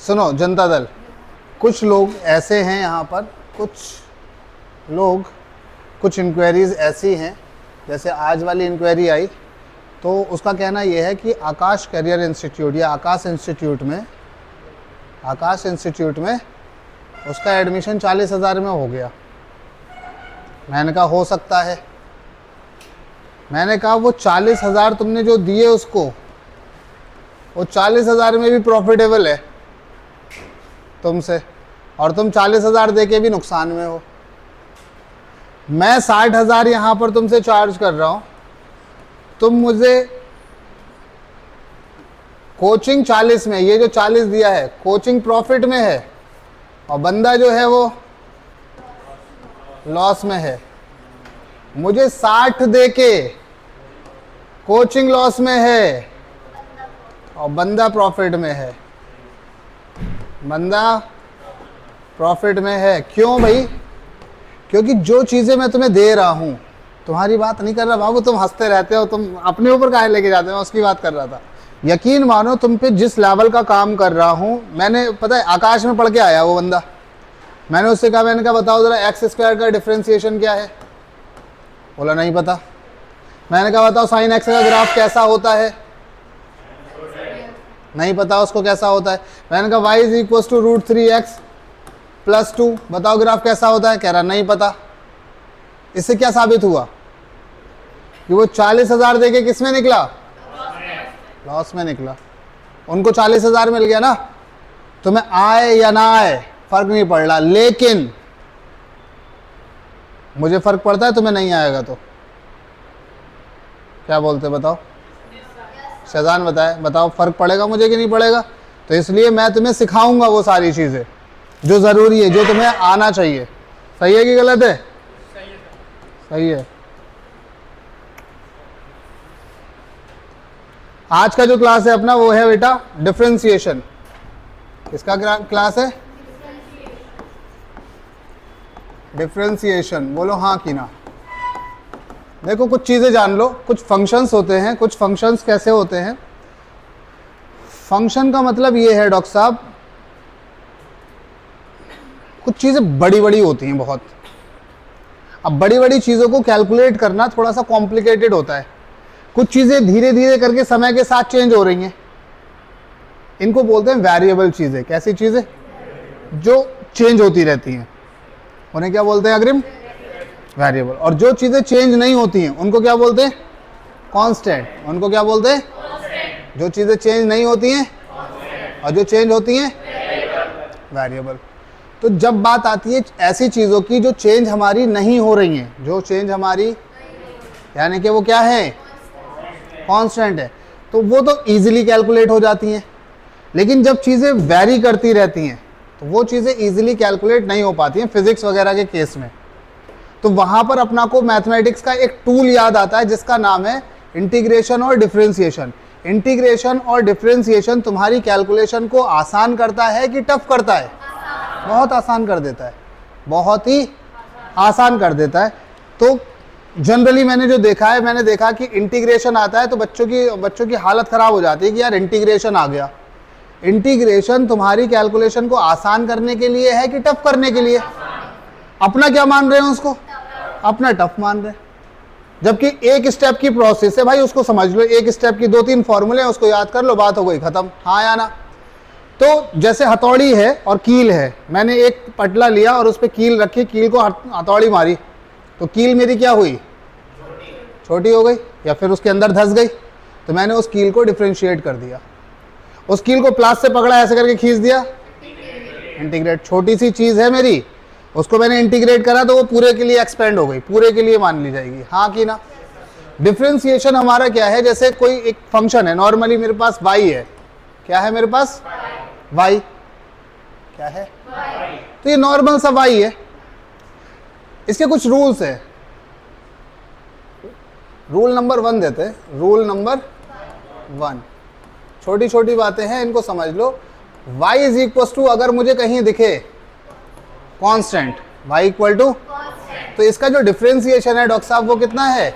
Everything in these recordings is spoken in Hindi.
सुनो जनता दल, कुछ लोग ऐसे हैं यहाँ पर, कुछ इंक्वायरीज ऐसी हैं, जैसे आज वाली इंक्वायरी आई तो उसका कहना यह है कि आकाश करियर इंस्टीट्यूट या आकाश इंस्टीट्यूट में उसका एडमिशन 40,000 में हो गया। मैंने कहा हो सकता है। मैंने कहा वो 40,000 तुमने जो दिए उसको, वो 40,000 में भी प्रॉफिटेबल है तुमसे, और तुम 40,000 दे के भी नुकसान में हो। मैं 60,000 यहाँ पर तुमसे चार्ज कर रहा हूँ, तुम मुझे कोचिंग 40 में, ये जो 40 दिया है कोचिंग प्रॉफिट में है, और बंदा जो है वो लॉस में है। मुझे 60 दे के कोचिंग लॉस में है और बंदा प्रॉफिट में है। बंदा प्रॉफिट में है। क्यों भाई? क्योंकि जो चीज़ें मैं तुम्हें दे रहा हूँ, तुम्हारी बात नहीं कर रहा बाबू, तुम हंसते रहते हो, तुम अपने ऊपर काहे लेके जाते हो, मैं उसकी बात कर रहा था। यकीन मानो तुम पे जिस लेवल का काम कर रहा हूँ, मैंने पता है आकाश में पढ़ के आया वो बंदा, मैंने उससे कहा, मैंने कहा बताओ ज़रा x² का डिफरेंशिएशन क्या है? बोला नहीं पता। मैंने कहा बताओ sin x का ग्राफ कैसा होता है? नहीं पता उसको कैसा होता है। मैंने कहा y is equal to √3x + 2, बताओ ग्राफ कैसा होता है? कह रहा नहीं पता। इससे क्या साबित हुआ कि वो 40,000 देके किस में निकला? लॉस में निकला। उनको 40,000 मिल गया ना, तुम्हें आए या ना आए फर्क नहीं पड़ रहा, लेकिन मुझे फर्क पड़ता है, तुम्हें नहीं आएगा तो क्या बोलते बताओ? शहजान बताओ फर्क पड़ेगा मुझे कि नहीं पड़ेगा? तो इसलिए मैं तुम्हें सिखाऊंगा वो सारी चीजें जो जरूरी है, जो तुम्हें आना चाहिए। सही है कि गलत है? सही है। आज का जो क्लास है अपना वो है बेटा डिफरेंशिएशन। किसका क्लास है? डिफरेंशिएशन। बोलो हाँ कि ना। देखो कुछ चीजें जान लो, कुछ फंक्शंस होते हैं। कुछ फंक्शंस कैसे होते हैं? फंक्शन का मतलब ये है डॉक्टर साहब, कुछ चीजें बड़ी बड़ी होती हैं बहुत। अब बड़ी बड़ी चीजों को कैलकुलेट करना थोड़ा सा कॉम्प्लिकेटेड होता है। कुछ चीजें धीरे धीरे करके समय के साथ चेंज हो रही हैं, इनको बोलते हैं वेरिएबल चीजें। कैसी चीजें? जो चेंज होती रहती हैं, उन्हें क्या बोलते हैं अग्रिम? वेरिएबल। और जो चीजें चेंज नहीं होती हैं उनको क्या बोलते हैं? कांस्टेंट। उनको क्या बोलते हैं? जो चीजें चेंज नहीं होती हैं और जो चेंज होती हैं वेरिएबल। तो जब बात आती है ऐसी चीजों की जो चेंज हमारी नहीं हो रही हैं, जो चेंज हमारी यानी कि वो क्या है? कांस्टेंट है, तो वो तो इजीली कैलकुलेट हो जाती हैं। लेकिन जब चीजें वेरी करती रहती हैं तो वो चीजें इजीली कैलकुलेट नहीं हो पाती हैं फिजिक्स वगैरह के केस में। तो वहां पर अपना को मैथमेटिक्स का एक टूल याद आता है जिसका नाम है इंटीग्रेशन और डिफरेंशिएशन। इंटीग्रेशन और डिफरेंशिएशन तुम्हारी कैलकुलेशन को आसान करता है कि टफ करता है? बहुत आसान कर देता है, बहुत ही आसान कर देता है। तो जनरली मैंने जो देखा है, मैंने देखा कि इंटीग्रेशन आता है तो बच्चों की हालत खराब हो जाती है कि यार इंटीग्रेशन आ गया। इंटीग्रेशन तुम्हारी कैलकुलेशन को आसान करने के लिए है कि टफ करने के लिए? अपना क्या मान रहे हैं उसको? अपना टफ मान रहे हैं। जबकि एक स्टेप की प्रोसेस है भाई, उसको समझ लो। एक स्टेप की 2-3 फॉर्मूले हैं, उसको याद कर लो, बात हो गई, खत्म। हाँ या ना? तो जैसे हथौड़ी है और कील है, मैंने एक पटला लिया और उस पर कील रखी, कील को हथौड़ी मारी तो कील मेरी क्या हुई? छोटी हो गई या फिर उसके अंदर धंस गई। तो मैंने उस कील को डिफरेंशिएट कर दिया, उस कील को प्लास से पकड़ा, ऐसे करके खींच दिया, इंटीग्रेट। छोटी सी चीज है मेरी, उसको मैंने इंटीग्रेट करा तो वो पूरे के लिए एक्सपेंड हो गई, पूरे के लिए मान ली जाएगी। हाँ कि ना? डिफरेंशिएशन हमारा क्या है? जैसे कोई एक फंक्शन है, नॉर्मली मेरे पास y है। क्या है मेरे पास? y। क्या है? तो ये नॉर्मल सा y है। इसके कुछ रूल्स है। रूल नंबर 1 देते हैं। रूल नंबर 1, छोटी छोटी बातें हैं, इनको समझ लो। y इज इक्वल टू, अगर मुझे कहीं दिखे कांस्टेंट, y इक्वल टू, तो इसका जो डिफरेंशिएशन है डॉक्टर साहब वो कितना है?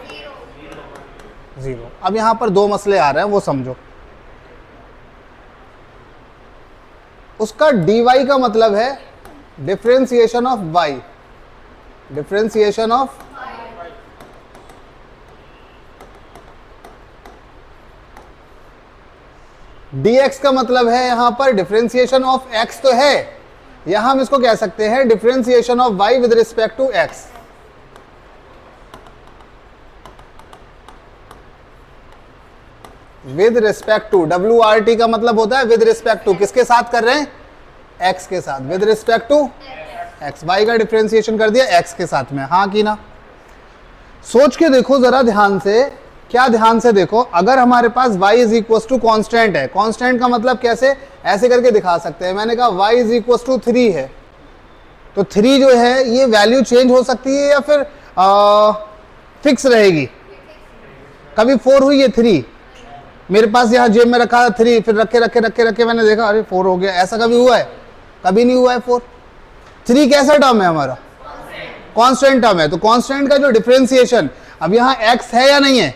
0। अब यहां पर 2 मसले आ रहे हैं, वो समझो। उसका dy का मतलब है differentiation of y, differentiation of dx का मतलब है यहां पर डिफरेंशिएशन ऑफ x तो है, यहां हम इसको कह सकते हैं differentiation of y with respect to x। With respect to, WRT का मतलब होता है विद रिस्पेक्ट टू, किसके साथ कर रहे हैं? x के साथ, with respect to x। y का डिफरेंशिएशन कर दिया x के साथ में, हाँ कि ना? सोच के देखो जरा ध्यान से, क्या ध्यान से देखो, अगर हमारे पास y is equal to constant है, कॉन्स्टेंट का मतलब कैसे, ऐसे करके दिखा सकते हैं, मैंने कहा y इज इक्वल टू 3 है, तो 3 जो है ये वैल्यू चेंज हो सकती है या फिर फिक्स रहेगी? कभी 4 हुई है 3, मेरे पास यहाँ जेब में रखा था 3, फिर रखे मैंने देखा अरे 4 हो गया, ऐसा कभी हुआ है? कभी नहीं हुआ है 4। 3 कैसा टर्म है हमारा? कांस्टेंट टर्म है, तो कांस्टेंट का जो डिफरेंशिएशन, अब यहाँ x है या नहीं है?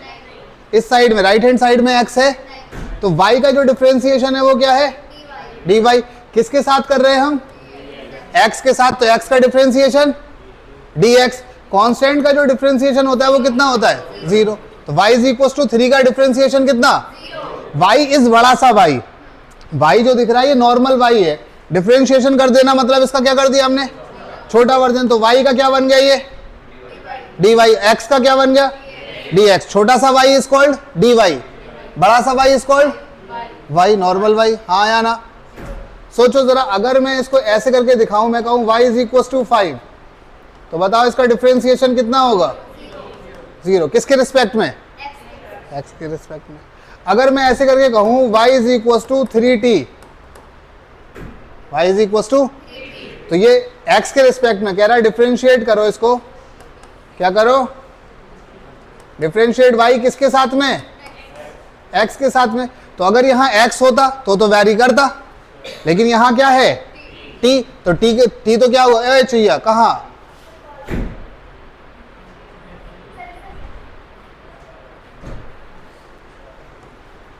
इस साइड में, राइट हैंड साइड में x है, तो y का जो डिफरेंशिएशन है वो क्या है? dy। किसके साथ कर रहे हैं हम? x के साथ, तो x का डिफरेंशिएशन dx। कांस्टेंट का जो डिफरेंशिएशन होता है वो कितना होता है? 0। तो y इज इक्वल टू 3 का डिफरेंशिएशन कितना? y इज बड़ा सा y जो दिख रहा है ये नॉर्मल y है, डिफरेंशिएशन कर देना मतलब इसका क्या कर दिया हमने? छोटा वर्जन। तो y का क्या बन गया ये? dy। x का क्या बन गया? dx। छोटा सा y इज कॉल्ड dy, बड़ा सा y is called y, normal y, हाँ या ना? सोचो जरा, अगर मैं इसको ऐसे करके दिखाऊं, मैं कहूं y इज इक्वल टू 5, तो बताओ इसका डिफरेंशिएशन कितना होगा? 0। किसके रिस्पेक्ट में? x के रिस्पेक्ट में। अगर मैं ऐसे करके कहूं y is equal to 3t, y is equal to, तो ये x के रिस्पेक्ट में कह रहा है डिफरेंशिएट करो इसको, क्या करो? डिफरेंशिएट y किसके साथ में? x के साथ में। तो अगर यहाँ x होता तो वैरी करता, लेकिन यहाँ क्या है? t, तो t तो क्या हुआ? ए चाहिए कहाँ?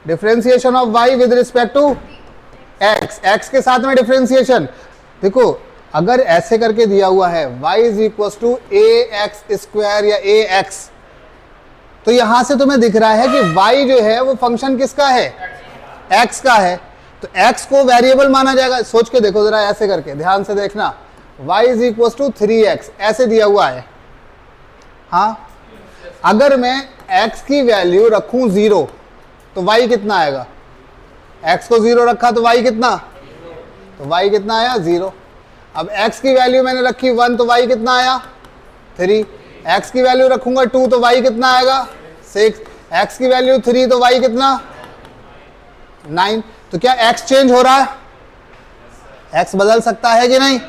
Differentiation of y with respect to x के साथ में डिफरेंशिएशन। देखो अगर ऐसे करके दिया हुआ है y is equal to ax² या ax, तो यहां से तुम्हें दिख रहा है कि y जो है वो फंक्शन किसका है? x का है, तो x को वेरिएबल माना जाएगा। सोच के देखो जरा, ऐसे करके ध्यान से देखना, y is equal to 3x ऐसे दिया हुआ है, हाँ। अगर मैं x की वैल्यू रखूं 0 तो y कितना आएगा? x को 0 रखा तो y कितना? तो y कितना आया? 0। अब x की वैल्यू मैंने रखी 1 तो y कितना आया? 3। x की वैल्यू रखूंगा 2 तो y कितना आएगा? 6। x की वैल्यू 3 तो y कितना? 9। तो क्या x चेंज हो रहा है? x बदल सकता है कि नहीं?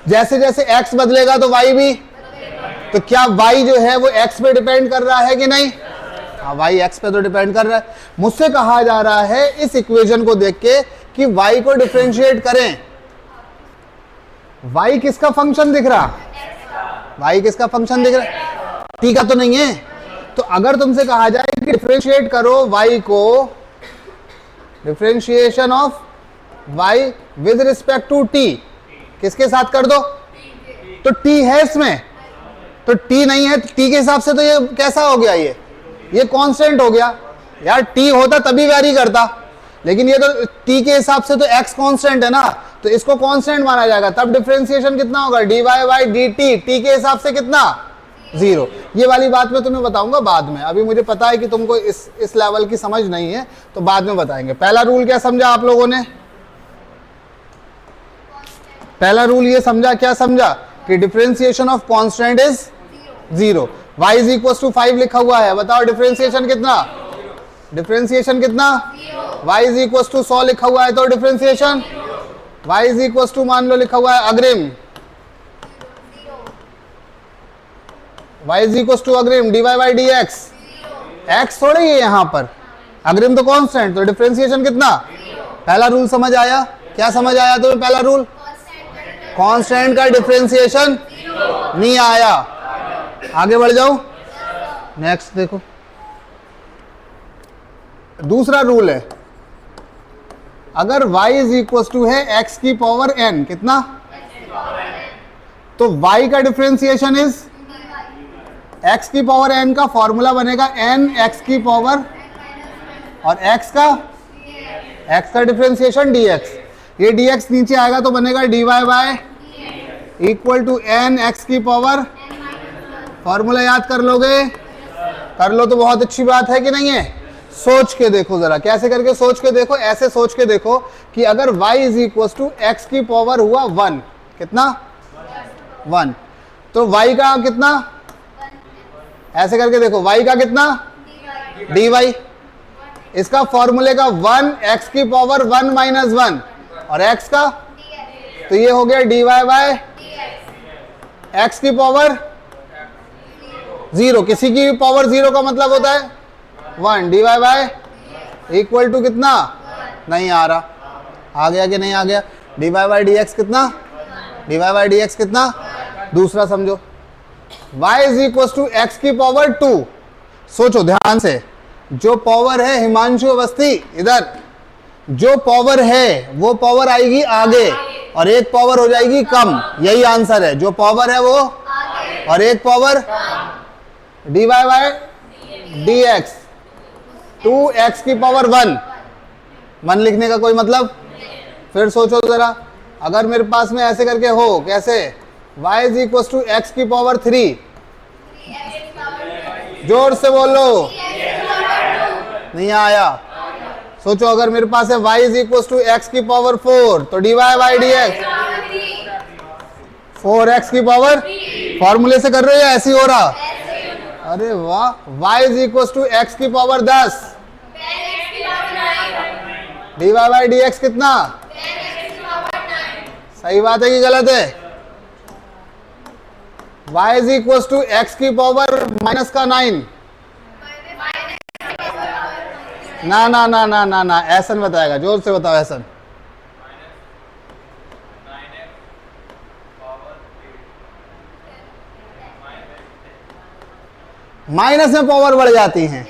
जैसे जैसे x बदलेगा तो y भी, तो क्या y जो है वो x पे डिपेंड कर रहा है कि नहीं? हाँ, y x पे तो डिपेंड कर रहा है। मुझसे कहा जा रहा है इस इक्वेशन को देख के कि y को डिफरेंशिएट करें। y किसका फंक्शन दिख रहा? y किसका फंक्शन दिख रहा? t का तो नहीं है। तो अगर तुमसे कहा जाए कि डिफरेंशिएट करो y को, differentiation of y with respect to t, किसके साथ कर दो? तो t है इसमें, तो t नहीं है, t के हिसाब से तो ये कैसा हो गया? ये कांस्टेंट हो गया यार। t होता तभी वैरी करता, लेकिन ये तो t के हिसाब से तो x कांस्टेंट है ना, तो इसको कांस्टेंट माना जाएगा। तब डिफरेंशिएशन कितना होगा? dy बाय dt, t के हिसाब से कितना? 0। ये वाली बात मैं तुम्हें बताऊंगा बाद में, अभी मुझे पता है कि तुमको इस लेवल की समझ नहीं है, तो बाद में बताएंगे। पहला रूल क्या समझा आप लोगों ने? पहला रूल ये समझा, क्या समझा? कि differentiation of constant is 0। y is equal to 5 लिखा हुआ है, बताओ डिफरेंशिएशन कितना? डिफरेंशिएशन कितना? y इज इक्वल टू 100 लिखा हुआ है, तो differentiation y is equal to, मान लो लिखा हुआ है अग्रिम, y इज इक्वल टू अग्रिम dy बाई dx, x थोड़े ही है यहाँ पर, अग्रिम तो कांस्टेंट, तो डिफरेंशिएशन कितना? पहला रूल समझ आया? क्या समझ आया तुम्हें पहला रूल? कांस्टेंट का डिफरेंशिएशन नहीं आया। आगे बढ़ जाओ, नेक्स्ट देखो, दूसरा रूल है। अगर y इज इक्वल टू है x की पावर n, कितना, तो y का डिफरेंशिएशन इज x की पावर n का फॉर्मूला बनेगा n x की पावर, और x का डिफरेंशिएशन dx, ये dx नीचे आएगा तो बनेगा dy by equal to n x की पावर, फॉर्मूला याद कर लोगे, कर लो तो बहुत अच्छी बात है कि नहीं है। सोच के देखो जरा, कैसे करके सोच के देखो, ऐसे सोच के देखो कि अगर y is equal to x की पावर हुआ 1, कितना 1, तो y का कितना, ऐसे करके देखो y का कितना dy, इसका फॉर्मूले का 1 x की पावर 1 माइनस 1 और x का, तो ये हो गया dy बाय x की पावर 0, किसी की पावर 0 का मतलब होता है 1, dy बाय इक्वल टू कितना, नहीं आ रहा, आ गया कि नहीं आ गया, dy बाय dx कितना, dy बाय dx कितना। दूसरा समझो, y is equal to x की पावर 2, सोचो ध्यान से, जो पावर है हिमांशु अवस्थी, इधर जो पावर है वो पावर आएगी आगे और एक पावर हो जाएगी कम, यही आंसर है, जो पावर है वो और एक power dy by dx 2x की पावर 1 लिखने का कोई मतलब। फिर सोचो जरा, अगर मेरे पास में ऐसे करके हो, कैसे, y is equal to x की पावर 3, जोर से बोलो, नहीं आया। सोचो अगर मेरे पास है y is equal to x की पावर 4, तो dy बाय dx 4x की पावर, फॉर्मूले से कर रहे हो या ऐसे ही हो रहा, अरे वाह, y is equal to x की पावर 10, dy बाय dx कितना, सही बात है कि गलत है, y is equal to x की पावर माइनस का 9, ना ना ना ना ना ना, ऐसन बताएगा, जोर से बताओ ऐसन, माइनस में पावर बढ़ जाती है,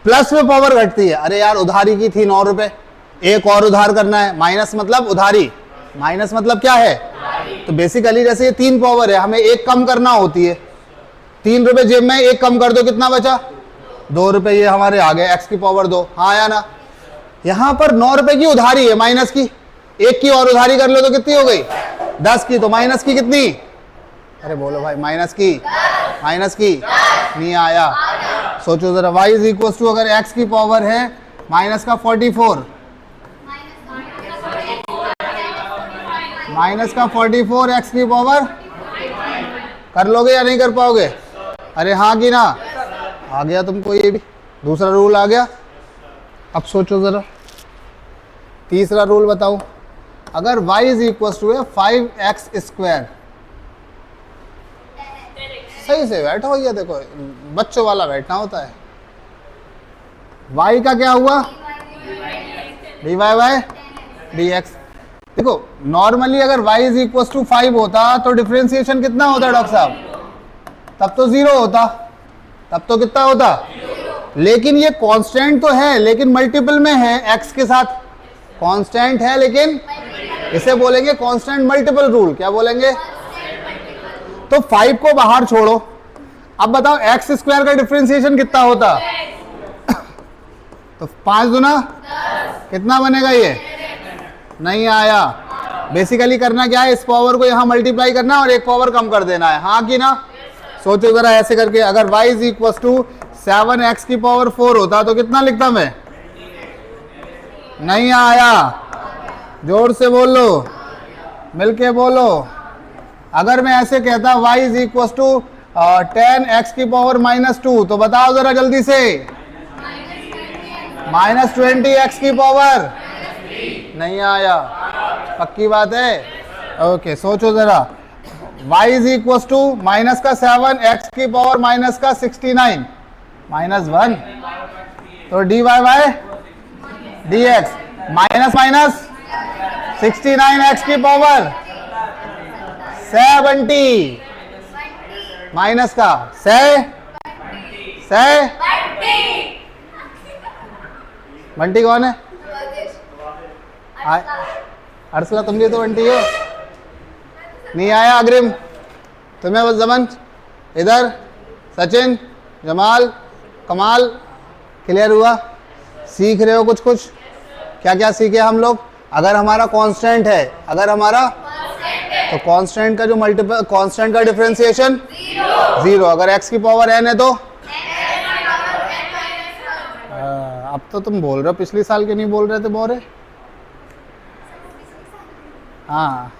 प्लस में पावर घटती है। अरे यार उधारी की थी 9 रुपए, एक और उधार करना है, माइनस मतलब उधारी, माइनस मतलब क्या है, तो बेसिकली जैसे ये 3 पावर है, हमें एक कम करना होती है, 3 रुपए जेब में, एक कम कर दो, कितना बचा, 2 रुपए, ये हमारे आ गए एक्स की पावर 2, हाँ या ना। यहाँ पर 9 रुपए की उधारी है माइनस की, एक की और उधारी कर लो तो कितनी हो गई 10 की, तो माइनस की कितनी, अरे बोलो भाई, माइनस की नहीं आया। सोचो जरा, y इज इक्वल टू अगर x की पावर है माइनस का 44, माइनस का 44 x की पावर, कर लोगे या नहीं कर पाओगे, अरे हाँ कि ना, आ गया तुमको ये भी, दूसरा रूल आ गया। अब सोचो जरा, तीसरा रूल बताओ, अगर y इज इक्वल टू है 5x स्क्वायर, सही से बैठो भैया, देखो बच्चों वाला बैठना होता है, y का क्या हुआ, dy बाय dx। देखो नॉर्मली अगर y इज इक्वल टू 5 होता तो डिफरेंशिएशन कितना होता डॉक्टर साहब, तब तो 0 होता, तब तो कितना होता, लेकिन ये कांस्टेंट तो है लेकिन मल्टीपल में है, x के साथ कांस्टेंट है, लेकिन इसे बोलेंगे कांस्टेंट मल्टीपल रूल, क्या बोलेंगे, तो 5 को बाहर छोड़ो, अब बताओ एक्स स्क्वायर का डिफरेंशिएशन कितना होता, तो 5 दूना कितना बनेगा, ये नहीं आया। बेसिकली करना क्या है, इस पावर को यहां मल्टीप्लाई करना और एक पावर कम कर देना है, हाँ कि ना। सोचो जरा ऐसे करके, अगर y is equal to 7x की पावर 4 होता तो कितना लिखता मैं, नहीं आया, जोर से बोलो, मिलके बोलो। अगर मैं ऐसे कहता y is equal to 10x की पावर -2, तो बताओ जरा जल्दी से, -20x की पावर, नहीं आया, पक्की बात है, ओके। सोचो जरा, y is equal to minus का 7x की पावर माइनस का 69 -1, तो dy by dx minus minus 69x की पावर 70 माइनस का बंटी कौन है, अर्सला तुम भी तो बंटी हो। नहीं आया अग्रिम, तुम्हें बस जमन इधर, सचिन, जमाल, कमाल, क्लियर हुआ? सीख रहे हो कुछ कुछ? क्या क्या सीखे हम लोग? अगर हमारा कांस्टेंट है, अगर हमारा तो कांस्टेंट का जो मल्टीपल, कांस्टेंट का डिफरेंशिएशन जीरो। अगर x की पावर n है तो अब तो तुम बोल रहे हो, पिछले साल के नहीं बोल रहे थे बोरे। हाँ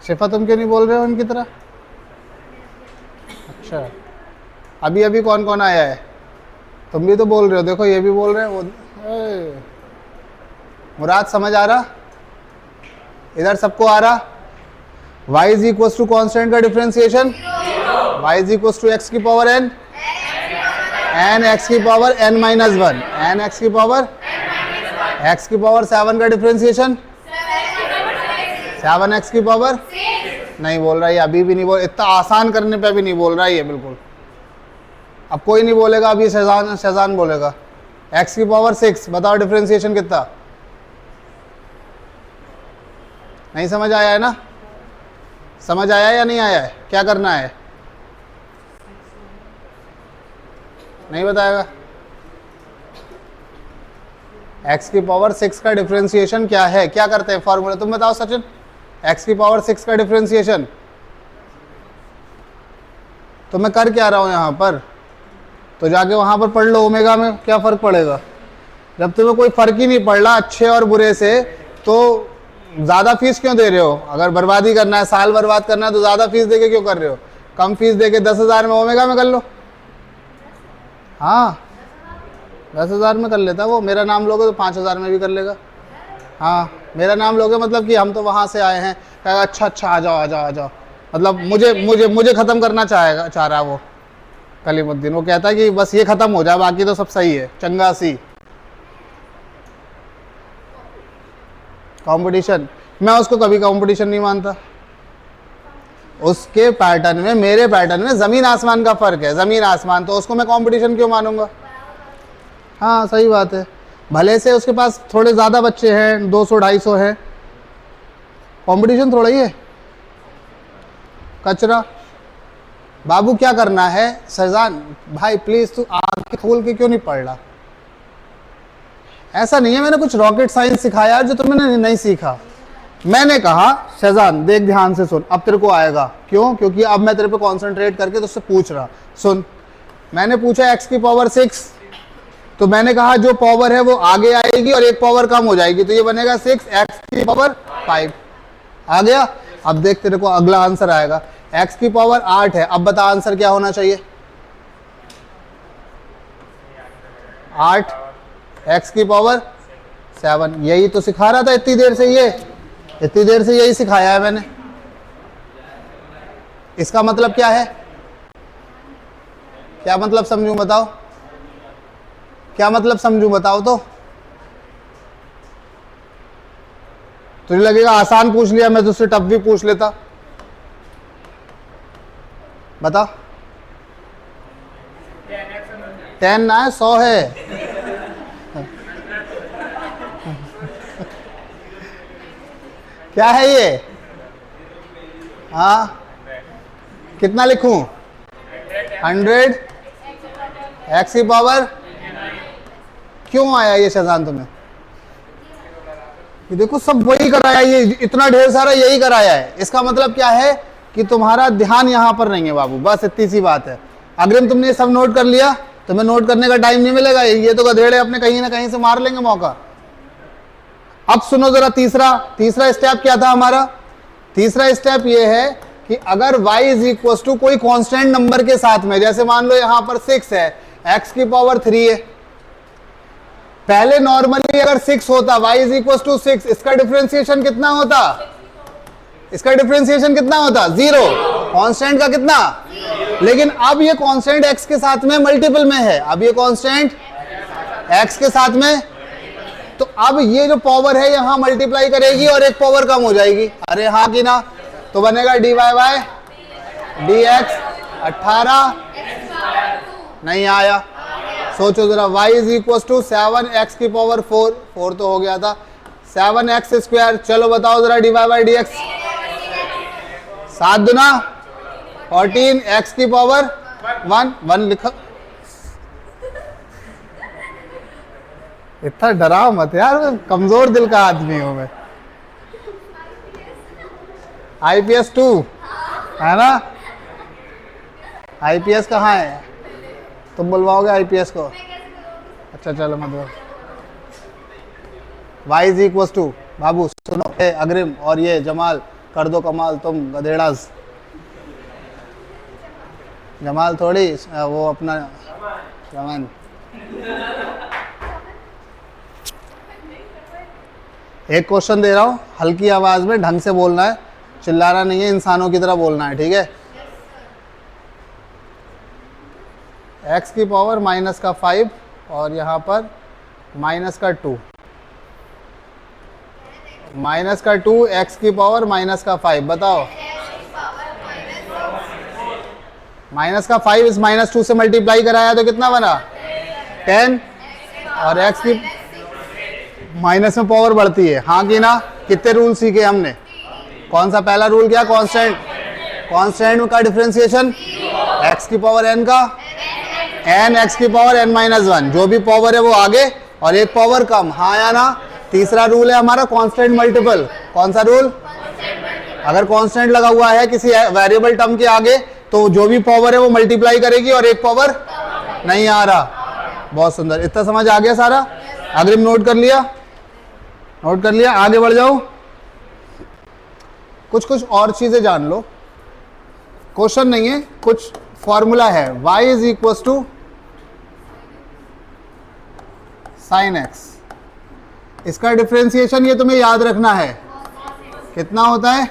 शिफा तुम क्यों नहीं बोल रहे हो उनकी तरह? अच्छा अभी अभी कौन कौन आया है? तुम भी तो बोल रहे हो, देखो ये भी बोल रहे हो। मुराद समझ आ रहा? इधर सबको आ रहा? y is equal to constant का differentiation y is equal to x की पावर n, n x की power n minus one, n x की पावर x की पावर 7 का डिफरेंशिएशन 7x की पावर नहीं बोल रहा है, अभी भी नहीं बोल, इतना आसान करने पे भी नहीं बोल रहा है ये बिल्कुल। अब कोई नहीं बोलेगा, अभी शहजान बोलेगा। x की पावर 6, बताओ डिफरेंशिएशन कितना? नहीं समझ आया है ना? समझ आया या नहीं आया है? क्या करना है? नहीं बताएगा? x की पावर 6 का डिफरेंशिएशन क्या है? क्या करते हैं फॉर्मूला? तुम बताओ सचिन, x की पावर 6 का डिफरेंशिएशन तो मैं कर क्या रहा हूं यहां पर? तो जाके वहां पर पढ़ लो, ओमेगा में क्या फर्क पड़ेगा? जब तुम्हें कोई फर्क ही नहीं पड़ रहा अच्छे और बुरे से, तो ज़्यादा फीस क्यों दे रहे हो? अगर बर्बादी करना है, साल बर्बाद करना है, तो ज़्यादा फीस देके क्यों कर रहे हो? कम फीस देके 10,000 में ओमेगा में कर लो। हाँ 10,000 में कर लेता वो। मेरा नाम लोगे तो 5,000 में भी कर लेगा। हाँ मेरा नाम लोगे मतलब कि हम तो वहाँ से आए हैं, कहेगा अच्छा अच्छा आ जाओ आ जाओ आ जाओ, मतलब मुझे ख़त्म करना चाह रहा है वो कलीमुद्दीन। वो कहता है कि बस ये ख़त्म हो जाए, बाकी तो सब सही है। चंगा सी कंपटीशन, मैं उसको कभी कंपटीशन नहीं मानता। उसके पैटर्न में, मेरे पैटर्न में ज़मीन आसमान का फ़र्क है, ज़मीन आसमान, तो उसको मैं कंपटीशन क्यों मानूंगा? हाँ सही बात है। भले से उसके पास थोड़े ज़्यादा बच्चे हैं, 200-250 हैं, कंपटीशन थोड़ा ही है, कचरा। बाबू क्या करना है? शहजान भाई प्लीज़ तू आंखें खोल के क्यों नहीं पढ़ रहा? ऐसा नहीं है मैंने कुछ रॉकेट साइंस सिखाया जो तुमने नहीं सीखा। मैंने कहा शहजान देख ध्यान से सुन, अब तेरे को आएगा। क्यों? क्योंकि अब मैं तेरे पे कॉन्सेंट्रेट करके तुझसे पूछ रहा। सुन, मैंने पूछा x की पावर 6, तो मैंने कहा जो पावर है वो आगे आएगी और एक पावर कम हो जाएगी, तो ये बनेगा 6x की पावर 5। आ गया? अब देख तेरे को अगला आंसर आएगा, x की पावर 8 है। अब बता आंसर क्या होना चाहिए? 8 x की पावर 7। यही तो सिखा रहा था इतनी देर से, इतनी देर से यही सिखाया है मैंने। इसका मतलब क्या है? क्या मतलब समझूं बताओ? क्या मतलब समझूं बताओ? तो तुझे लगेगा आसान पूछ लिया, मैं तुझसे टफ भी पूछ लेता। बता। 10 ना है, 100 है। क्या है ये? हाँ कितना लिखूं? 100 x की पावर। क्यों आया ये शहजान तुम्हें? ये देखो सब वही कराया, ये इतना ढेर सारा यही कराया है। इसका मतलब क्या है कि तुम्हारा ध्यान यहां पर नहीं है बाबू, बस इतनी सी बात है। अग्रिम तुमने ये सब नोट कर लिया, तुम्हें नोट करने का टाइम नहीं मिलेगा, ये तो गधेड़े अपने कहीं ना कहीं से मार लेंगे मौका। अब सुनो जरा, तीसरा स्टेप क्या था हमारा? तीसरा स्टेप ये है कि अगर y इज इक्वल टू कोई कांस्टेंट नंबर के साथ में, जैसे मान लो यहां पर 6 है, x की पावर 3 है। पहले नॉर्मली अगर 6 होता, y इज इक्वल टू 6, इसका डिफरेंशिएशन कितना होता? इसका डिफरेंशिएशन कितना होता? 0। कांस्टेंट का कितना? लेकिन अब ये कांस्टेंट x के साथ में मल्टीपल में है, अब ये कांस्टेंट x के साथ में, तो अब ये जो पावर है यहां मल्टीप्लाई करेगी और एक पावर कम हो जाएगी। अरे हाँ कि ना? तो बनेगा dy बाय dx 18। नहीं आया? सोचो जरा, y is equal to 7x की पावर 4, 4 तो हो गया था, 7x स्क्वायर। चलो बताओ जरा डिवाइड बाई डी एक्स, 7 दुना 14, x की पावर 1, 1 लिखो। इतना डराओ मत यार, मैं कमजोर दिल का आदमी हूं मैं। IPS 2 है ना, IPS कहाँ है? तुम बुलवाओगे IPS को? अच्छा चलो मतलब y इज इक्वल टू, बाबू सुनो, ए अग्रिम और ये जमाल कर दो कमाल, तुम गधेड़ास। जमाल थोड़ी वो अपना जमान। एक क्वेश्चन दे रहा हूँ, हल्की आवाज में ढंग से बोलना है, चिल्लाना नहीं है, इंसानों की तरह बोलना है, ठीक है? x की पावर माइनस का 5 और यहाँ पर माइनस का 2, माइनस का 2, x की पावर माइनस का 5, बताओ। माइनस का 5 इस माइनस 2 से मल्टीप्लाई कराया तो कितना बना? 10, और x की माइनस में पावर बढ़ती है, हाँ कि ना? कितने रूल सीखे हमने? कौन सा पहला रूल क्या? कांस्टेंट, कांस्टेंट का डिफरेंशिएशन, x की पावर n का n, x की पावर n माइनस 1, जो भी पावर है वो आगे और एक पावर कम, हाँ या ना? तीसरा रूल है हमारा कांस्टेंट मल्टीपल। कौन सा रूल? अगर कांस्टेंट लगा हुआ है किसी वेरिएबल टर्म के आगे तो जो भी पावर है वो मल्टीप्लाई करेगी और एक पावर नहीं आ रहा। बहुत सुंदर, इतना समझ आ गया सारा? अग्रिम नोट कर लिया? नोट कर लिया, आगे बढ़ जाओ। कुछ कुछ और चीजें जान लो, क्वेश्चन नहीं है, कुछ फॉर्मूला है। y is equal to sine x, इसका डिफरेंशिएशन ये तुम्हें याद रखना है, कितना होता है?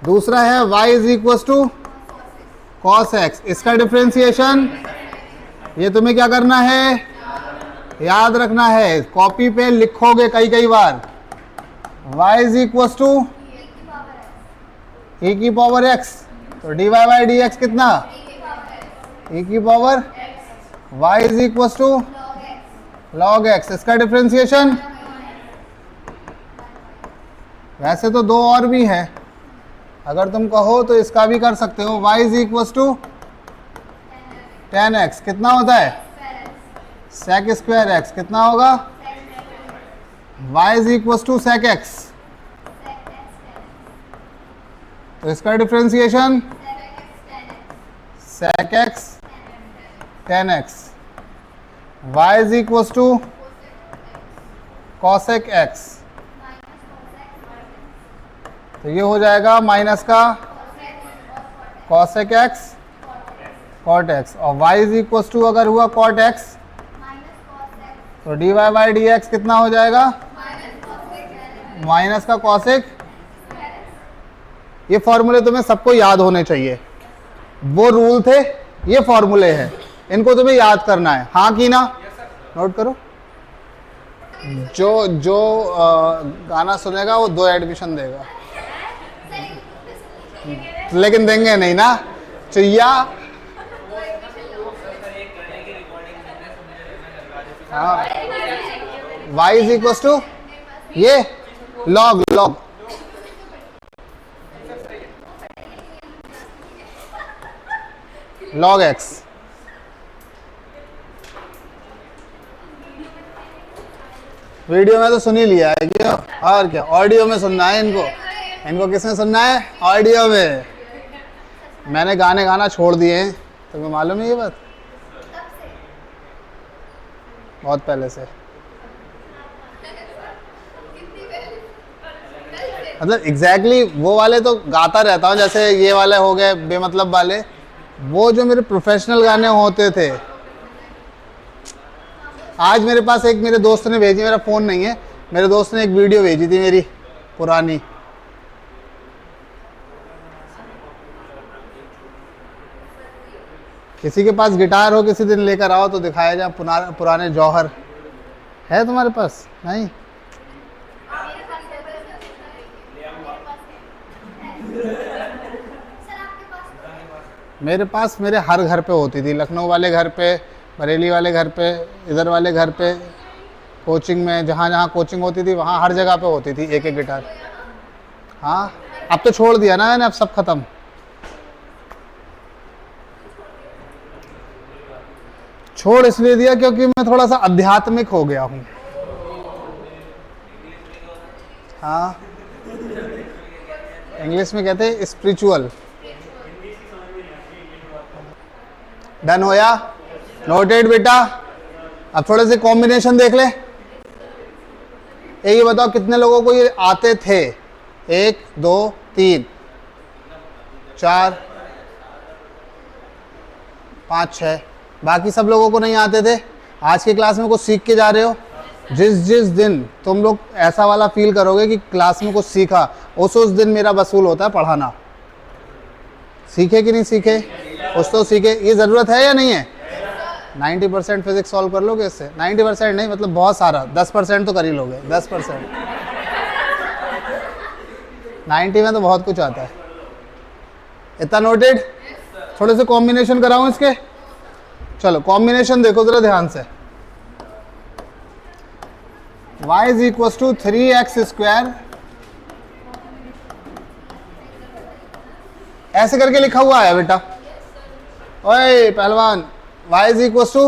दूसरा है y is equal to cos x, इसका डिफरेंशिएशन ये तुम्हें क्या करना है? याद रखना है, कॉपी पे लिखोगे कई कई बार। y is equal to e की पावर x, तो dy बाई डी एक्स कितना? e की power y is equal to log x, इसका डिफरेंशिएशन वैसे तो दो और भी है, अगर तुम कहो तो इसका भी कर सकते हो। y is equal to tan x, कितना होता है? sec स्क्वायर x, कितना होगा? y is equal to sec x, तो इसका differentiation sec x tan x, y is equal to cosec x, तो ये हो जाएगा माइनस का cosec x cot x, और y इज इक्वल टू अगर हुआ cot x तो dy बाई डी एक्स कितना हो जाएगा? माइनस का cosec। ये फॉर्मूले तुम्हें सबको याद होने चाहिए, वो रूल थे, ये फॉर्मूले हैं, इनको तुम्हें याद करना है, हाँ कि ना? नोट करो। जो जो गाना सुनेगा वो 2 एडमिशन देगा, लेकिन देंगे नहीं ना चुया। हाँ, y इज इक्वल टू ये log log log x, video में तो सुन ही लिया है क्या? और क्या ऑडियो में सुनना है इनको? इनको किसमें सुनना है? ऑडियो में। मैंने गाने गाना छोड़ दिए हैं, तुम्हें मालूम है ये बात? बहुत पहले से, मतलब एग्जैक्टली वो वाले तो गाता रहता हूँ, जैसे ये वाले हो गए बेमतलब वाले, वो जो मेरे प्रोफेशनल गाने होते थे। आज मेरे पास एक मेरे दोस्त ने भेजी, मेरा फ़ोन नहीं है, मेरे दोस्त ने एक वीडियो भेजी थी मेरी पुरानी। किसी के पास गिटार हो किसी दिन लेकर आओ तो दिखाया जाए, पुराने जौहर है तुम्हारे पास? नहीं? मेरे पास मेरे हर घर पे होती थी, लखनऊ वाले घर पे, बरेली वाले घर पे, इधर वाले घर पे, कोचिंग में, जहाँ जहाँ कोचिंग होती थी वहाँ हर जगह पे होती थी एक एक गिटार। हाँ अब तो छोड़ दिया ना मैंने, अब सब खत्म। छोड़ इसलिए दिया क्योंकि मैं थोड़ा सा आध्यात्मिक हो गया हूँ। हाँ इंग्लिश में कहते हैं स्पिरिचुअल। डन होया, नोटेड बेटा। अब थोड़े से कॉम्बिनेशन देख ले। ये बताओ कितने लोगों को ये आते थे? 1 2 3 4 5 6। बाकी सब लोगों को नहीं आते थे। आज की क्लास में कुछ सीख के जा रहे हो। जिस दिन तुम लोग ऐसा वाला फील करोगे कि क्लास में कुछ सीखा, उस दिन मेरा वसूल होता है पढ़ाना। सीखे कि नहीं सीखे? कुछ तो सीखे। ये ज़रूरत है या नहीं है? 90% फिजिक्स सॉल्व कर लोगे इससे? 90% नहीं, मतलब बहुत सारा, 10% तो कर ही लोगे। 10%, 90 में तो बहुत कुछ आता है। इतना नोटेड? थोड़े से कॉम्बिनेशन कराऊं इसके। चलो कॉम्बिनेशन देखो जरा ध्यान से। y is equal to 3x², ऐसे करके लिखा हुआ है बेटा। ओए पहलवान, y is equal to,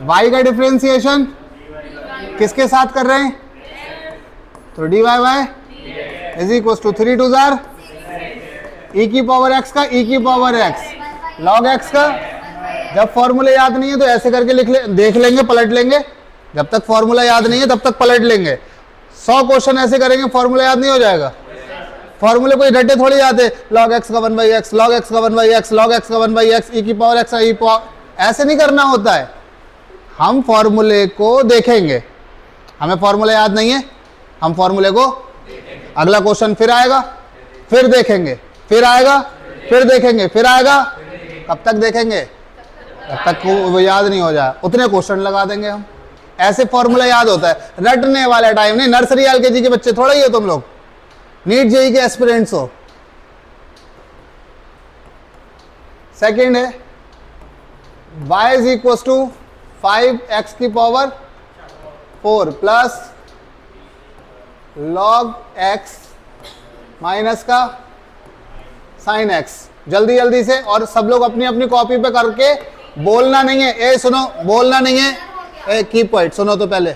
y का डिफरेंशिएशन किसके साथ कर रहे हैं? तो dy y is equal to 3 2 जार e की पावर x का e की पावर x log x का। जब फॉर्मूले याद नहीं है तो ऐसे करके लिख ले, देख लेंगे, पलट लेंगे। जब तक फॉर्मूला याद नहीं है तब तक पलट लेंगे। 100 क्वेश्चन ऐसे करेंगे, फॉर्मूला याद नहीं हो जाएगा। फॉर्मूले कोई रट्टे थोड़ी जाते, log x का 1/x, log x का 1/x, log x का 1/x, e की पावर x, e पावर, ऐसे नहीं करना होता है। हम फॉर्मूले को देखेंगे। हमें फॉर्मूला याद नहीं है, हम फॉर्मूले को, अगला क्वेश्चन फिर आएगा, फिर देखेंगे, फिर आएगा, फिर देखेंगे, फिर आएगा। कब तक देखेंगे? जब तक वो याद नहीं हो जाए। उतने क्वेश्चन लगा देंगे हम। ऐसे फॉर्मूला याद होता है। रटने वाला टाइम नहीं। नर्सरी एलकेजी के बच्चे थोड़ा ही हो तुम लोग, नीट जेई के एस्पिरेंट्स हो। सेकंड है y is equal to 5x की power 4 plus log x minus का sin x। जल्दी जल्दी से, और सब लोग अपनी अपनी कॉपी पे करके बोलना नहीं है। ए सुनो, बोलना नहीं है। ए कीप क्वाइट। सुनो तो पहले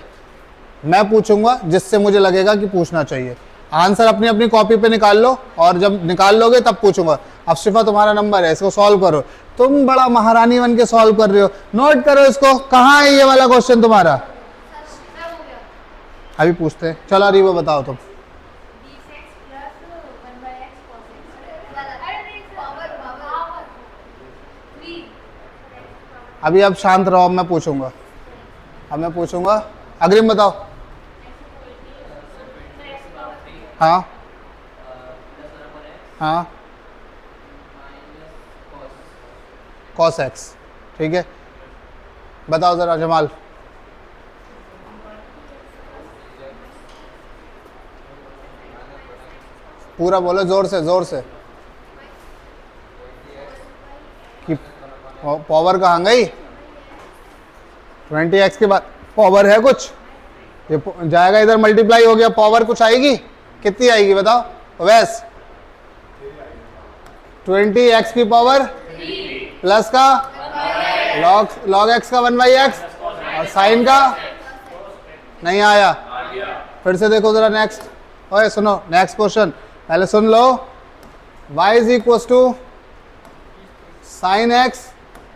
मैं पूछूंगा जिससे मुझे लगेगा कि पूछना चाहिए। आंसर अपनी अपनी कॉपी पे निकाल लो, और जब निकाल लोगे तब पूछूंगा। अब शिफा तुम्हारा नंबर है, इसको सॉल्व करो। तुम बड़ा महारानी बन के सॉल्व कर रहे हो। नोट करो इसको। कहाँ है ये वाला क्वेश्चन तुम्हारा? अभी पूछते हैं। चलो अरे वो बताओ तुम। अभी अब शांत रहो, मैं पूछूंगा। अब मैं पूछूंगा। अग्रिम बताओ। हाँ हाँ, cos x। ठीक है, बताओ जरा जमाल। पूरा बोलो जोर से, जोर से। कि पावर कहाँ गई? 20x के बाद पावर है कुछ? ये जाएगा इधर, मल्टीप्लाई हो गया, पावर कुछ आएगी? कितनी आएगी बताओ वैस? 20x की पावर प्लस का log x का 1/x और साइन का नहीं आया। फिर से देखो जरा नेक्स्ट। ओए सुनो, नेक्स्ट क्वेश्चन पहले सुन लो। y is equal to sine x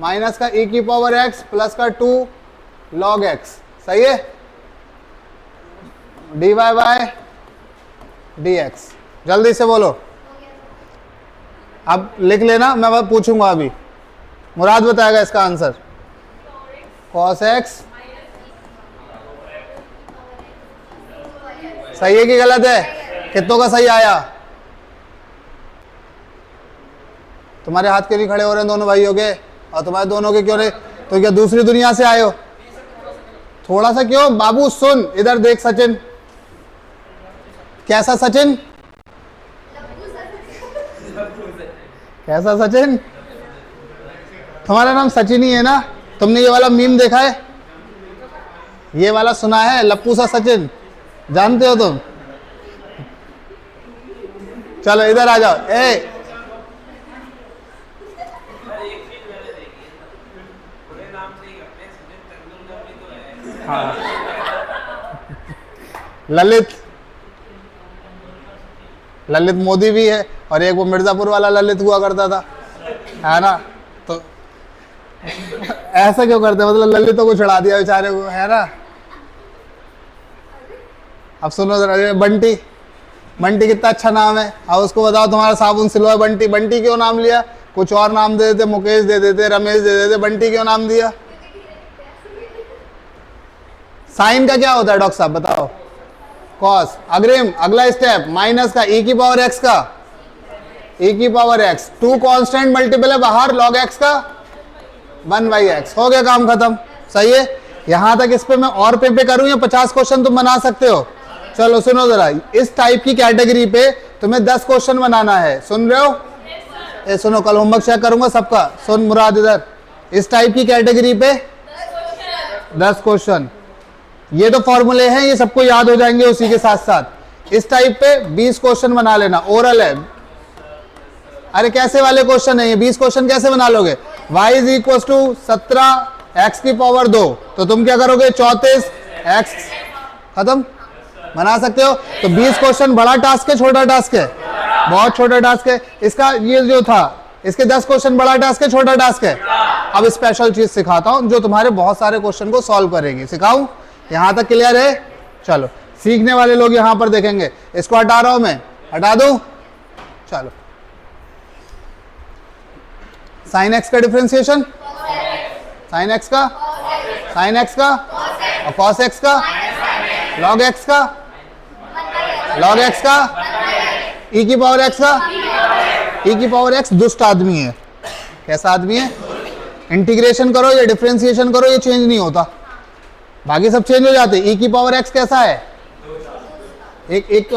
minus का e की पावर x प्लस का 2 log x। सही है? dy by dx। जल्दी से बोलो। अब लिख लेना, मैं पूछूंगा अभी। मुराद बताएगा इसका आंसर। cos x सही है कि गलत है? कितनों का सही आया? तुम्हारे हाथ क्यों नहीं खड़े हो रहे हैं दोनों भाइयों के? और तुम्हारे दोनों के क्यों नहीं? तो क्या दूसरी दुनिया से आए हो? थोड़ा सा क्यों बाबू? सुन इधर देख सचिन। कैसा सचिन? कैसा सचिन? तुम्हारा नाम सचिन ही है ना? तुमने ये वाला मीम देखा है? ये वाला सुना है, लप्पू सा सचिन, जानते हो तुम? चलो इधर आ जाओ। हाँ। ललित मोदी भी है, और एक वो मिर्जापुर वाला ललित हुआ करता था, है ना? तो ऐसा क्यों करते, मतलब ललितों को चढ़ा दिया बेचारे को, है ना? अब सुनो जरा, बंटी कितना अच्छा नाम है। अब उसको बताओ तुम्हारा साबुन सिलवा बंटी, बंटी क्यों नाम लिया? कुछ और नाम दे देते, मुकेश दे देते, रमेश दे देते, बंटी क्यों नाम दिया? साइन का क्या होता है डॉक्टर साहब बताओ? कॉस। अग्रिम, अगला स्टेप, माइनस का, e की पावर x का, e की पावर x, 2 कांस्टेंट मल्टीपल है बाहर, log x का 1/x, हो गया काम खत्म। सही है। यहां तक इस पे मैं और पे करूं या 50 क्वेश्चन तुम बना सकते हो? चलो सुनो जरा, इस टाइप की कैटेगरी पे तुम्हें 10 क्वेश्चन बनाना है, सुन रहे हो? सुनो, कल होमवर्क चेक करूंगा सबका। सुन मुराद इधर, इस टाइप की कैटेगरी पे 10 क्वेश्चन। ये तो फॉर्मूले हैं, ये सबको याद हो जाएंगे उसी के साथ साथ। इस टाइप पे 20 क्वेश्चन बना लेना, ओरल है। अरे कैसे वाले क्वेश्चन है ये? 20 क्वेश्चन कैसे बना लोगे? y is equal to 17 x की पावर 2, तो तुम क्या करोगे? 34 x, खत्म। बना सकते हो? तो 20 क्वेश्चन बड़ा टास्क है, छोटा टास्क है? बहुत छोटा टास्क है। इसका ये जो था, इसके 10 क्वेश्चन बड़ा टास्क है, छोटा टास्क है? अब स्पेशल चीज सिखाता हूं जो तुम्हारे बहुत सारे क्वेश्चन को सॉल्व करेगी। सिखाऊं? यहां तक क्लियर है? चलो, सीखने वाले लोग यहां पर देखेंगे। इसको हटा रहा हूं मैं, हटा दूं? चलो, साइन एक्स का डिफरेंशिएशन, साइन एक्स का, साइन एक्स का, और कॉस एक्स का, लॉग एक्स का, लॉग एक्स का, ई की पावर एक्स का। ई की पावर एक्स दुष्ट आदमी है। कैसा आदमी है? इंटीग्रेशन करो या डिफरेंशिएशन करो, ये चेंज नहीं होता, बाकी सब चेंज हो जाते। ई की पावर एक्स कैसा है? एक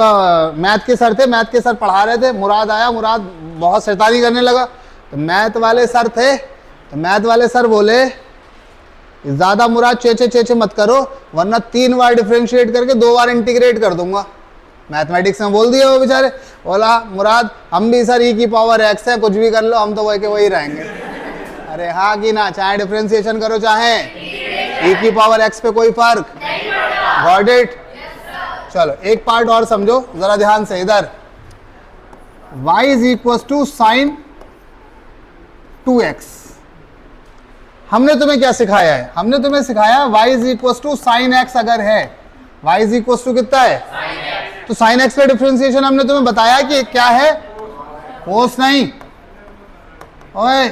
मैथ के सर थे, मैथ के सर पढ़ा रहे थे, मुराद आया, मुराद बहुत शैतानी करने लगा, तो मैथ वाले सर थे, तो मैथ वाले सर बोले ज्यादा मुराद चेचे मत करो, वरना 3 बार डिफरेंशिएट करके 2 बार इंटीग्रेट कर दूंगा। मैथमेटिक्स में बोल दिया वो बेचारे। बोला मुराद हम भी सर ई की पावर एक्स है, कुछ भी कर लो, हम तो वही के वही रहेंगे। अरे हाँ कि ना, चाहे डिफरेंशिएशन करो चाहे ई की पावर एक्स पे कोई फर्क। Got it? चलो एक पार्ट और समझो जरा ध्यान से इधर। y is equal to sine 2x। हमने तुम्हें क्या सिखाया है? हमने तुम्हें सिखाया y is equal to sine x अगर है, y इज इक्वल टू कितना है? तो साइन x का डिफरेंशिएशन हमने तुम्हें बताया कि क्या है? कोस नहीं, ओए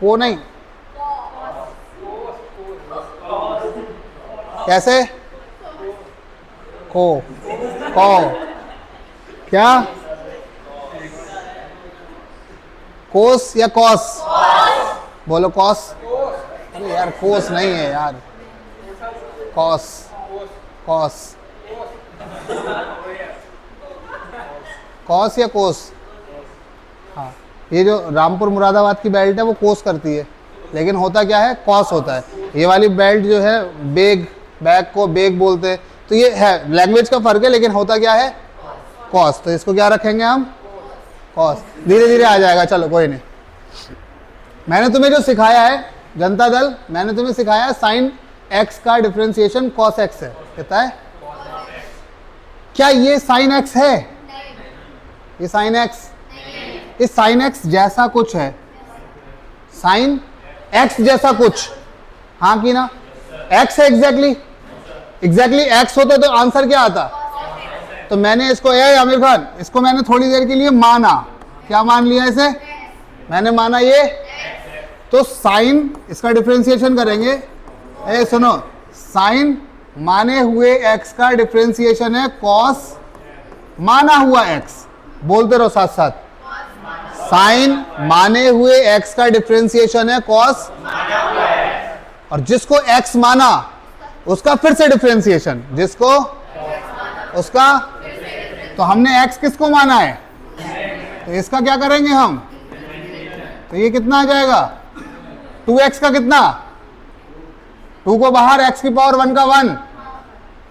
को नहीं, कैसे? को क्या? कोस या कॉस? बोलो कॉस। अरे यार कोस नहीं है यार, कॉस, कॉस, कॉस या कोस। हाँ, ये जो रामपुर मुरादाबाद की बेल्ट है वो कोस करती है, लेकिन होता क्या है? कॉस होता है। ये वाली बेल्ट जो है बैग को बेग बोलते हैं, तो ये है लैंग्वेज का फर्क है, लेकिन होता क्या है? कॉस। तो इसको क्या रखेंगे हम? कॉस। धीरे धीरे आ जाएगा, चलो कोई नहीं। मैंने तुम्हें जो सिखाया है जनता दल, मैंने तुम्हें सिखाया साइन एक्स का डिफरेंशिएशन कॉस एक्स है। कितना है? क्या ये साइन एक्स है? ये साइन एक्स, इस साइन एक्स जैसा कुछ है, साइन एक्स जैसा कुछ, हाँ कि ना? एक्स है एग्जैक्टली एक्स होता तो आंसर क्या आता? तो मैंने इसको, आमिर खान, इसको मैंने थोड़ी देर के लिए माना। क्या मान लिया इसे? मैंने माना ये। तो साइन, इसका डिफरेंशिएशन करेंगे। सुनो, साइन माने हुए एक्स का डिफरेंशिएशन है कॉस माना हुआ एक्स। बोलते रहो साथ साथ। साइन माने हुए एक्स का डिफरेंशिएशन है कॉस, और जिसको एक्स माना उसका फिर से डिफरेंशिएशन, जिसको उसका। तो हमने एक्स किसको माना है? तो इसका क्या करेंगे हम, तो ये कितना आ जाएगा 2x का कितना, 2 को बाहर x की पावर 1 का 1,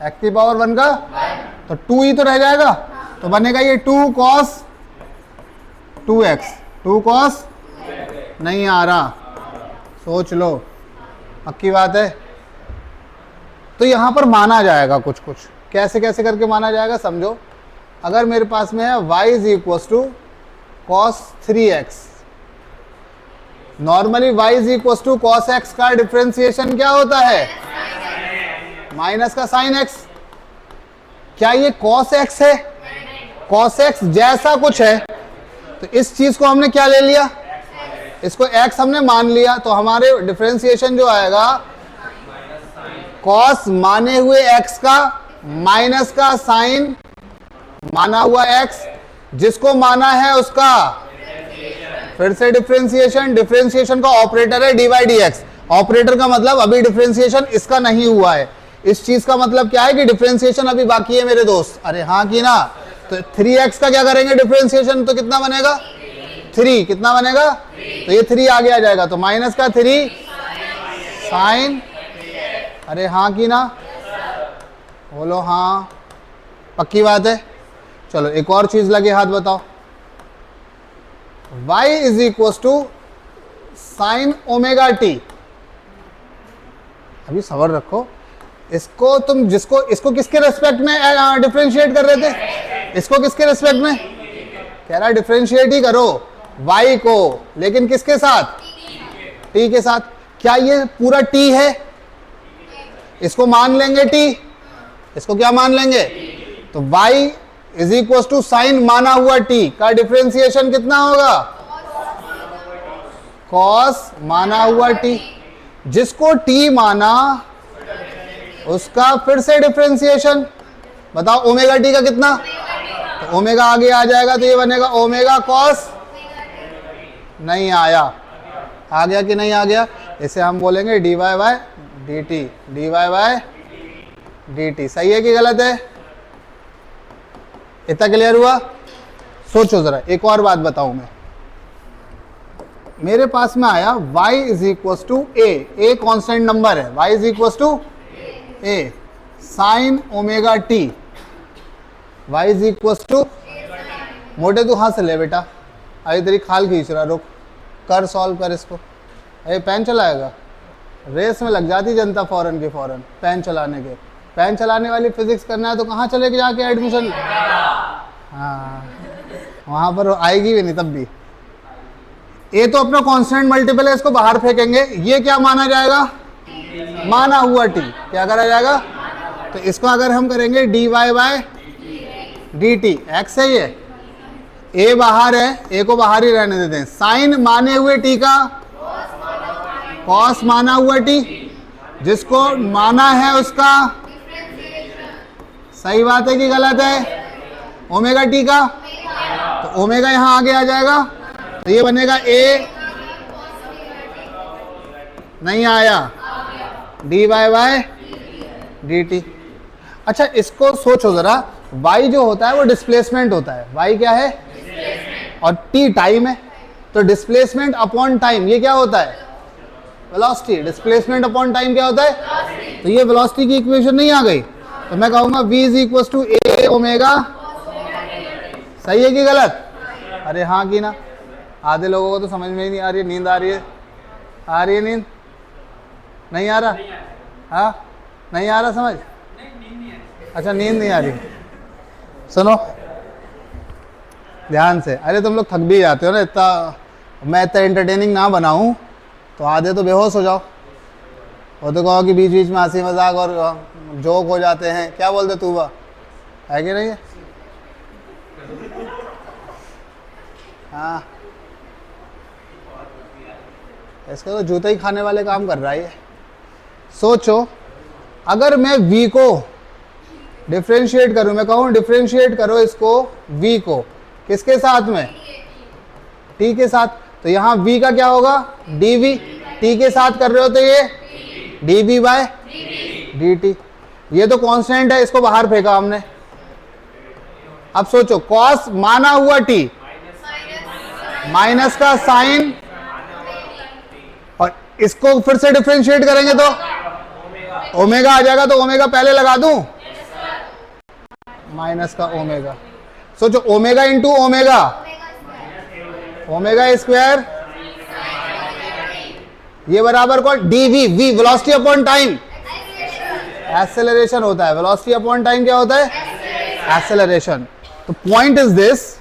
x की पावर 1 का, तो 2 ही तो रह जाएगा, तो बनेगा ये 2 cos 2x, 2 cos नहीं आ रहा, सोच लो, पक्की बात है। तो यहां पर माना जाएगा कुछ कुछ, कैसे कैसे करके माना जाएगा समझो। अगर मेरे पास में है y is equal to cos 3x, normally y is equal to cos x का डिफरेंशिएशन क्या होता है, माइनस का sin x। क्या ये cos x है, cos x जैसा कुछ है, तो इस चीज को हमने क्या ले लिया, इसको x हमने मान लिया, तो हमारे डिफरेंशिएशन जो आएगा cos माने हुए x का माइनस का sin माना हुआ x, जिसको माना है उसका फिर से डिफरेंशिएशन, डिफरेंशिएशन का ऑपरेटर है dy dx, ऑपरेटर का मतलब अभी डिफरेंशिएशन इसका नहीं हुआ है, इस चीज का मतलब क्या है कि डिफरेंशिएशन अभी बाकी है मेरे दोस्त, अरे हाँ की ना। तो 3x का क्या करेंगे डिफरेंशिएशन, तो कितना बनेगा 3, कितना बनेगा, तो ये 3 आगे आ जाएगा, तो माइनस का 3 साइन, अरे हाँ की ना, बोलो हाँ, पक्की बात है। चलो एक और चीज लगे हाथ बताओ, y is equal to sine omega t. अभी सबर रखो, इसको तुम जिसको इसको किसके रेस्पेक्ट में डिफरेंशिएट कर रहे थे, इसको किसके रेस्पेक्ट में, कह रहा डिफरेंशिएट ही करो y को, लेकिन किसके साथ, t के साथ। क्या ये पूरा t है, इसको मान लेंगे t, इसको क्या मान लेंगे, तो y is equal to sine माना हुआ t का डिफरेंशिएशन कितना होगा, cos माना हुआ t, जिसको t माना उसका फिर से डिफरेंशिएशन, बताओ ओमेगा t का कितना, तो ओमेगा आगे आ जाएगा, तो ये बनेगा ओमेगा cos, नहीं आया, आ गया कि नहीं आ गया, इसे हम बोलेंगे dy by dt, dy by dt। सही है कि गलत है, इतना क्लियर हुआ। सोचो जरा, एक और बात बताऊं मैं, मेरे पास में आया y is equal to a constant number है, y is equal to a sine omega t, y is equal to, मोटे तू हाथ से ले बेटा, अरे तेरी खाल खींच रहा, रुक कर सॉल्व कर इसको। अरे पेन चलाएगा, रेस में लग जाती जनता फौरन की फौरन पेन चलाने के, पेन चलाने वाली फिजिक्स करना है तो कहाँ चले के जाके एडमिशन, हाँ वहाँ पर आएगी भी नहीं तब भी। ए तो अपना कांस्टेंट मल्टीपल है, इसको बाहर फेंकेंगे, ये क्या माना जाएगा, माना हुआ टी, क्या करा जाएगा, तो इसको अगर हम करेंगे dy बाय dt, x है ये, a बाहर है, a को बाहर ही रहने देते हैं, साइन माने हुए t का cos माना हुआ t, जिसको माना है उसका, सही बात है कि गलत है, ओमेगा टी का, तो ओमेगा यहां आगे आ जाएगा, तो ये बनेगा a, नहीं आया, dy बाय dt। अच्छा इसको सोचो जरा, y जो होता है वो डिस्प्लेसमेंट होता है, y क्या है, और t टाइम है, तो डिस्प्लेसमेंट अपॉन टाइम ये क्या होता है, वेलोसिटी, डिस्प्लेसमेंट अपॉन टाइम क्या होता है, तो ये वेलोसिटी की इक्वेशन नहीं आ गई, तो मैं कहूंगा v is equal to a omega, सही है कि गलत, अरे हाँ की ना, आधे लोगों को तो समझ में ही नहीं आ रही है, नींद आ रही है, आ रही है नींद, नहीं आ रहा, हाँ नहीं आ रहा समझ, अच्छा नींद नहीं आ रही, सुनो ध्यान से, अरे तुम लोग थक भी जाते हो ना, इतना मैं इतना एंटरटेनिंग ना बनाऊं तो आधे तो बेहोश हो जाओ, वो तो कहो कि बीच बीच में हंसी मजाक और जोक हो जाते हैं, क्या बोलते तू बा, है कि नहीं है, हाँ इसका तो जूते ही खाने वाले काम कर रहा है ये। सोचो अगर मैं v को डिफरेंशिएट करूं, मैं कहूं डिफरेंशिएट करो इसको v को, किसके साथ में, t के साथ, तो यहां v का क्या होगा dv, t के साथ कर रहे हो तो ये dv बाय dt, ये तो कांस्टेंट है, इसको बाहर फेंका हमने। अब सोचो cos माना हुआ t, माइनस का साइन, और इसको फिर से डिफरेंशिएट करेंगे तो ओमेगा आ जाएगा। तो ओमेगा पहले लगा दूं, माइनस का ओमेगा। सोचो omega into omega, omega square, ये बराबर कौन, d v, v velocity upon time, acceleration होता है। वेलोसिटी अपॉन टाइम क्या होता है, एक्सेलरेशन। तो पॉइंट इज दिस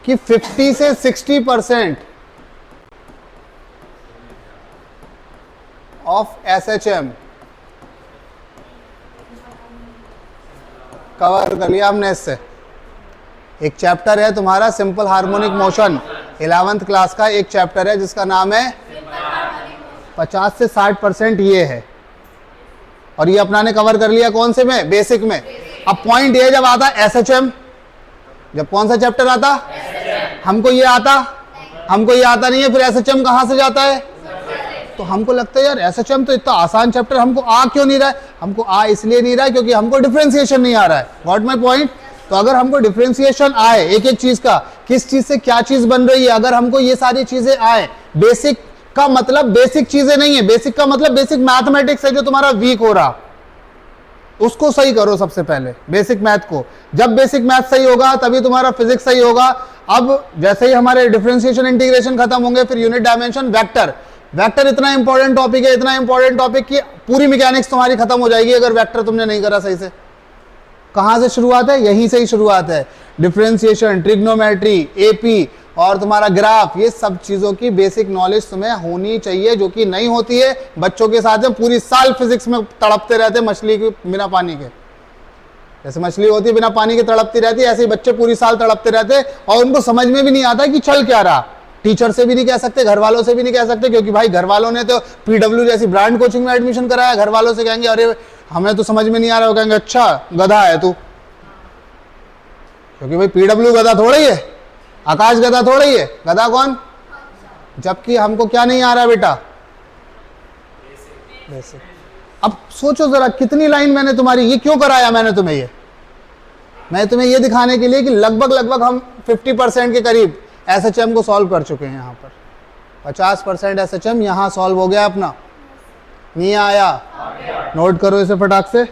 कि 50 से 60% ऑफ एसएचएम कवर कर लिया हमने इससे। एक चैप्टर है तुम्हारा simple harmonic motion, 11th class का एक चैप्टर है जिसका नाम है 50 से 60% ये है, और ये अपना ने कवर कर लिया कौन से में, बेसिक में। अब पॉइंट ये जब आता एसएचएम, जब कौन सा चैप्टर आता, हमको ये आता नहीं है, फिर एसएचएम कहां से जाता है। तो हमको लगता है यार एसएचएम तो इतना आसान चैप्टर, हमको आ क्यों नहीं रहा है। हमको आ इसलिए नहीं रहा है क्योंकि हमको डिफरेंशिएशन नहीं आ रहा है। Got my point. तो अगर हमको डिफरेंशिएशन आए एक एक चीज का, किस चीज से क्या चीज बन रही है, अगर हमको ये सारी चीजें आए, बेसिक का मतलब बेसिक चीजें नहीं है, बेसिक का मतलब बेसिक मैथमेटिक्स है जो तुम्हारा वीक हो रहा, उसको सही करो सबसे पहले, बेसिक मैथ को। जब बेसिक मैथ सही होगा तभी तुम्हारा फिजिक्स सही होगा। अब जैसे ही हमारे डिफरेंशिएशन इंटीग्रेशन खत्म होंगे, फिर यूनिट डायमेंशन, वेक्टर। वेक्टर इतना इंपॉर्टेंट टॉपिक है, इतना इंपॉर्टेंट टॉपिक कि पूरी मैकेनिक्स तुम्हारी खत्म हो जाएगी अगर वेक्टर तुमने नहीं करा सही से। कहां से शुरुआत है, यहीं से ही शुरुआत है। डिफरेंशिएशन, ट्रिग्नोमेट्री, एपी और तुम्हारा ग्राफ, ये सब चीजों की बेसिक नॉलेज तुम्हें होनी चाहिए, जो कि नहीं होती है। बच्चों के साथ में पूरी साल फिजिक्स में तड़पते रहते मछली के बिना पानी के, जैसे मछली होती है बिना पानी के तड़पती रहती है, ऐसे ही बच्चे पूरी साल तड़पते रहते और उनको समझ में भी नहीं आता कि चल क्या रहा। टीचर से भी नहीं कह सकते, घर वालों से भी नहीं कह सकते, क्योंकि भाई घर वालों ने तो पीडब्ल्यू जैसी ब्रांड कोचिंग में एडमिशन कराया। घर वालों से कहेंगे अरे हमें तो समझ में नहीं आ रहा, वो कहेंगे अच्छा गधा है तू, क्योंकि भाई पीडब्ल्यू गधा थोड़ा ही है, आकाश गधा थोड़ा ही है, गधा कौन। जबकि हमको क्या नहीं आ रहा बेटा, बेसिक। अब सोचो जरा कितनी लाइन मैंने तुम्हारी, ये क्यों कराया मैंने तुम्हें ये, मैं तुम्हें ये दिखाने के लिए कि लगभग हम 50% के करीब एसएचएम को सॉल्व कर चुके हैं। यहाँ पर 50% एसएचएम यहाँ सॉल्व हो गया अपना, नहीं आया, नोट करो इसे फटाक से।